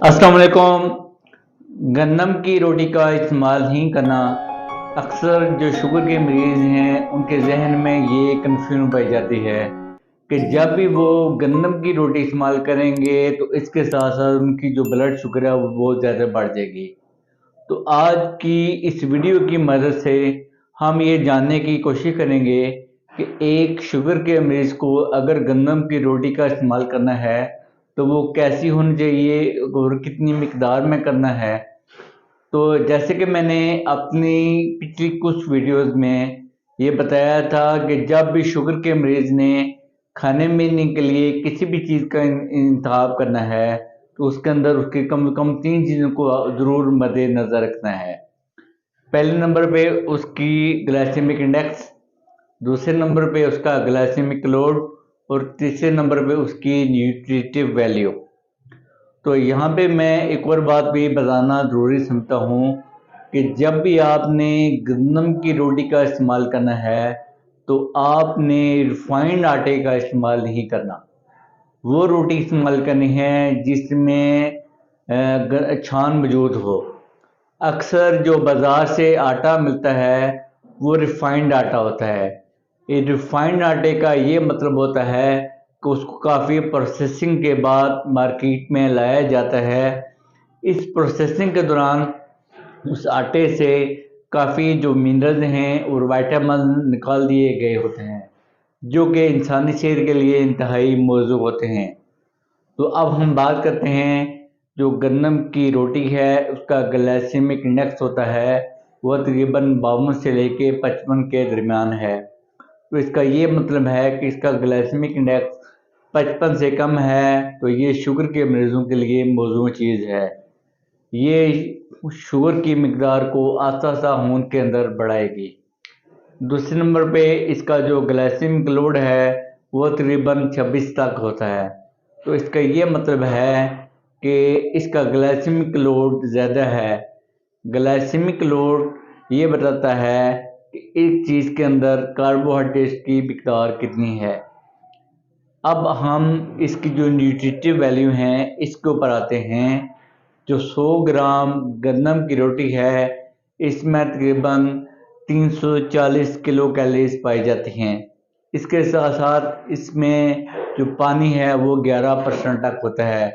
अस्सलाम वालेकुम। गन्नम की रोटी का इस्तेमाल नहीं करना अक्सर जो शुगर के मरीज़ हैं उनके जहन में ये कन्फ्यूजन पाई जाती है कि जब भी वो गन्नम की रोटी इस्तेमाल करेंगे तो इसके साथ साथ उनकी जो ब्लड शुगर है वो बहुत ज़्यादा बढ़ जाएगी। तो आज की इस वीडियो की मदद से हम ये जानने की कोशिश करेंगे कि एक शुगर के मरीज़ को अगर गंदम की रोटी का इस्तेमाल करना है तो वो कैसी होनी चाहिए और कितनी मिकदार में करना है। तो जैसे कि मैंने अपनी पिछली कुछ वीडियोस में ये बताया था कि जब भी शुगर के मरीज़ ने खाने पीने के लिए किसी भी चीज़ का इंतखाब करना है तो उसके अंदर उसके कम से कम 3 चीज़ों को ज़रूर मद्देनज़र रखना है। पहले नंबर पे उसकी ग्लाइसेमिक इंडेक्स, दूसरे नंबर पे उसका ग्लाइसेमिक लोड और तीसरे नंबर पे उसकी न्यूट्रिटिव वैल्यू। तो यहाँ पे मैं एक और बात भी बताना ज़रूरी समझता हूँ कि जब भी आपने गंदम की रोटी का इस्तेमाल करना है तो आपने रिफाइंड आटे का इस्तेमाल नहीं करना। वो रोटी इस्तेमाल करनी है जिसमें छान मौजूद हो। अक्सर जो बाज़ार से आटा मिलता है वो रिफाइंड आटा होता है। ये रिफाइंड आटे का ये मतलब होता है कि उसको काफ़ी प्रोसेसिंग के बाद मार्केट में लाया जाता है। इस प्रोसेसिंग के दौरान उस आटे से काफ़ी जो मिनरल्स हैं और विटामिन निकाल दिए गए होते हैं जो कि इंसानी सेहत के लिए इंतहाई मौजूद होते हैं। तो अब हम बात करते हैं जो गन्नम की रोटी है उसका ग्लाइसेमिक इंडेक्स होता है वह तकरीबन 52 से लेके 55 के दरमियान है। तो इसका ये मतलब है कि इसका ग्लाइसेमिक इंडेक्स 55 से कम है तो ये शुगर के मरीजों के लिए मौजूद चीज़ है। ये शुगर की मिकदार को आस्ता आस्ता खून के अंदर बढ़ाएगी। दूसरे नंबर पे इसका जो ग्लाइसेमिक लोड है वो तकरीबन 26 तक होता है। तो इसका ये मतलब है कि इसका ग्लाइसेमिक लोड ज़्यादा है। ग्लाइसेमिक लोड ये बताता है कि इस चीज़ के अंदर कार्बोहाइड्रेट की मिकदार कितनी है। अब हम इसकी जो न्यूट्रिटिव वैल्यू हैं इसके ऊपर आते हैं। जो 100 ग्राम गंदम की रोटी है इसमें तकरीबन 340 किलो कैलोरीज पाई जाती हैं। इसके साथ साथ इसमें जो पानी है वो 11% तक होता है।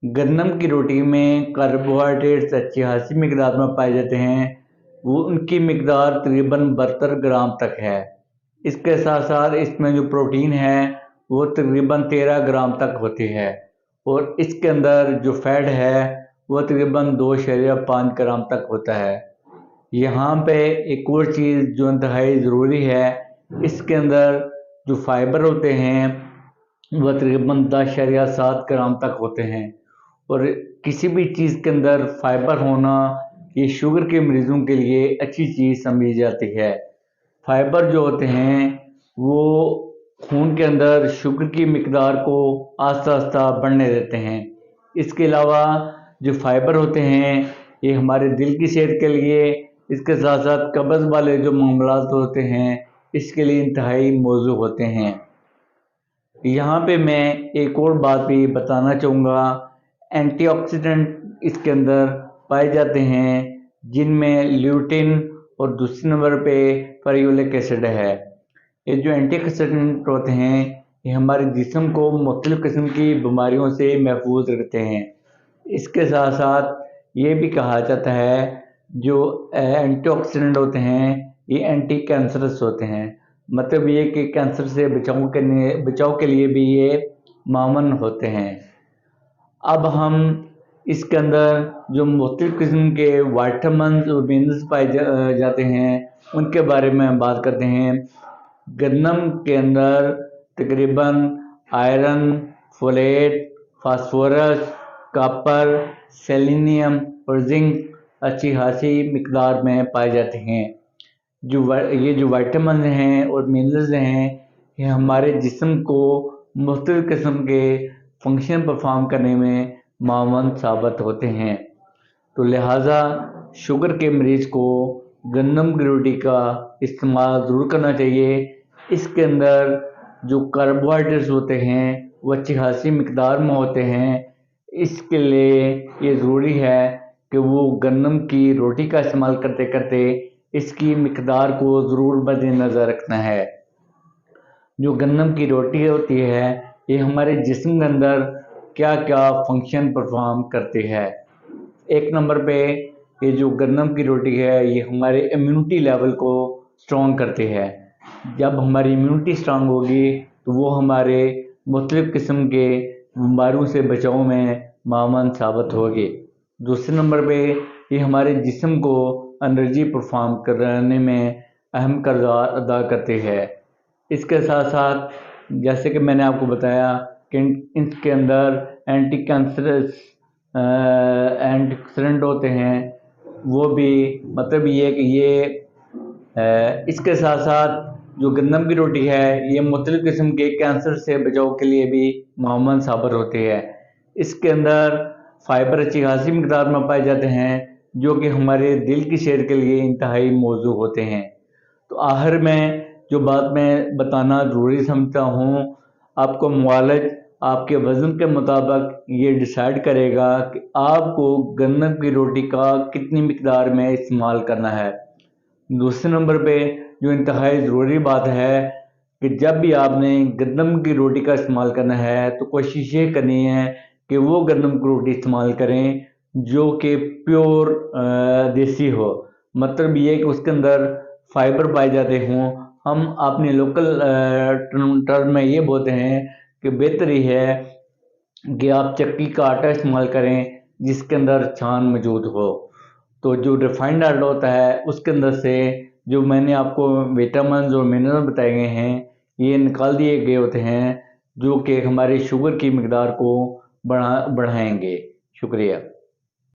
गंदम की रोटी में कार्बोहाइड्रेट्स अच्छी खासी मिकदार में पाए जाते हैं। वो उनकी मिकदार तकरीबन 72 ग्राम तक है। इसके साथ साथ इसमें जो प्रोटीन है वो तकरीबन 13 ग्राम तक होती है और इसके अंदर जो फैट है वो तकरीबन 2.5 ग्राम तक होता है। यहाँ पे एक और चीज़ जो इंतहाई ज़रूरी है, इसके अंदर जो फाइबर होते हैं वह तकरीबन 10.7 ग्राम तक होते हैं और किसी भी चीज़ के अंदर फाइबर होना ये शुगर के मरीज़ों के लिए अच्छी चीज़ समझी जाती है। फाइबर जो होते हैं वो खून के अंदर शुगर की मिकदार को आस्ता आस्ता बढ़ने देते हैं। इसके अलावा जो फाइबर होते हैं ये हमारे दिल की सेहत के लिए, इसके साथ साथ कब्ज़ वाले जो मामलात होते हैं इसके लिए इंतहाई मौजूद होते हैं। यहाँ पे मैं एक और बात भी बताना चाहूँगा। एंटीऑक्सीडेंट इसके अंदर पाए जाते हैं जिनमें ल्यूटिन और दूसरे नंबर पे फेरुलिक एसिड है। ये जो एंटीऑक्सीडेंट होते हैं ये हमारे जिस्म को मुख्तलिफ़ किस्म की बीमारियों से महफूज रखते हैं। इसके साथ साथ ये भी कहा जाता है जो एंटीऑक्सीडेंट होते हैं ये एंटी कैंसरस होते हैं। मतलब ये कि कैंसर से बचाव के लिए भी ये मामून होते हैं। अब हम इसके अंदर जो मुख्तलिफ़ किस्म के विटामिन्स और मिनरल्स पाए जाते हैं उनके बारे में हम बात करते हैं। गंदम के अंदर तकरीबन iron, folate, phosphorus, copper, selenium और जिंक अच्छी खासी मिकदार में पाए जाते हैं। ये जो विटामिन हैं और मिनरल्स हैं ये हमारे जिस्म को मुख्तलिफ़ किस्म के फंक्शन परफॉर्म करने में मावन साबित होते हैं। तो लिहाजा शुगर के मरीज़ को गंदम की रोटी का इस्तेमाल ज़रूर करना चाहिए। इसके अंदर जो कार्बोहाइड्रेट्स होते हैं वो अच्छी खासी मिकदार में होते हैं। اس کے لیے یہ ضروری ہے کہ وہ گندم کی روٹی کا استعمال کرتے کرتے اس کی مقدار کو ضرور مد نظر رکھنا ہے۔ جو گندم کی روٹی ہوتی ہے یہ ہمارے جسم کے اندر کیا کیا فنکشن پرفارم کرتی ہے۔ ایک نمبر پہ یہ جو گندم کی روٹی ہے یہ ہمارے امیونٹی لیول کو سٹرونگ کرتی ہے۔ جب ہماری امیونٹی سٹرونگ ہوگی تو وہ ہمارے مختلف قسم کے بیماریوں سے بچاؤ میں معاون ثابت ہوگی۔ دوسرے نمبر پہ یہ ہمارے جسم کو انرجی پرفارم کرنے میں اہم کردار ادا کرتی ہے۔ اس کے ساتھ ساتھ جیسے کہ میں نے آپ کو بتایا کہ اس کے اندر اینٹی آکسیڈنٹ ہوتے ہیں، وہ بھی مطلب یہ کہ یہ اس کے ساتھ ساتھ جو گندم کی روٹی ہے یہ مختلف قسم کے کینسر سے بچاؤ کے لیے بھی معاون ثابت ہوتی ہے۔ اس کے اندر فائبر اچھی خاصی مقدار میں پائے جاتے ہیں جو کہ ہمارے دل کی صحت کے لیے انتہائی موزوں ہوتے ہیں۔ تو آخر میں جو بات میں بتانا ضروری سمجھتا ہوں، آپ کو معالج آپ کے وزن کے مطابق یہ ڈیسائیڈ کرے گا کہ آپ کو گندم کی روٹی کا کتنی مقدار میں استعمال کرنا ہے۔ دوسرے نمبر پہ جو انتہائی ضروری بات ہے کہ جب بھی آپ نے گندم کی روٹی کا استعمال کرنا ہے تو کوشش یہ کرنی ہے کہ وہ گندم کی روٹی استعمال کریں جو کہ پیور دیسی ہو، مطلب یہ کہ اس کے اندر فائبر پائے جاتے ہوں۔ ہم اپنے لوکل ٹرم میں یہ بولتے ہیں کہ بہتر ہی ہے کہ آپ چکی کا آٹا استعمال کریں جس کے اندر چھان موجود ہو۔ تو جو ریفائنڈ آٹا ہوتا ہے اس کے اندر سے جو میں نے آپ کو وٹامنز اور منرل بتائے گئے ہیں یہ نکال دیے گئے ہوتے ہیں جو کہ ہماری شوگر کی مقدار کو بڑھائیں گے۔ شکریہ۔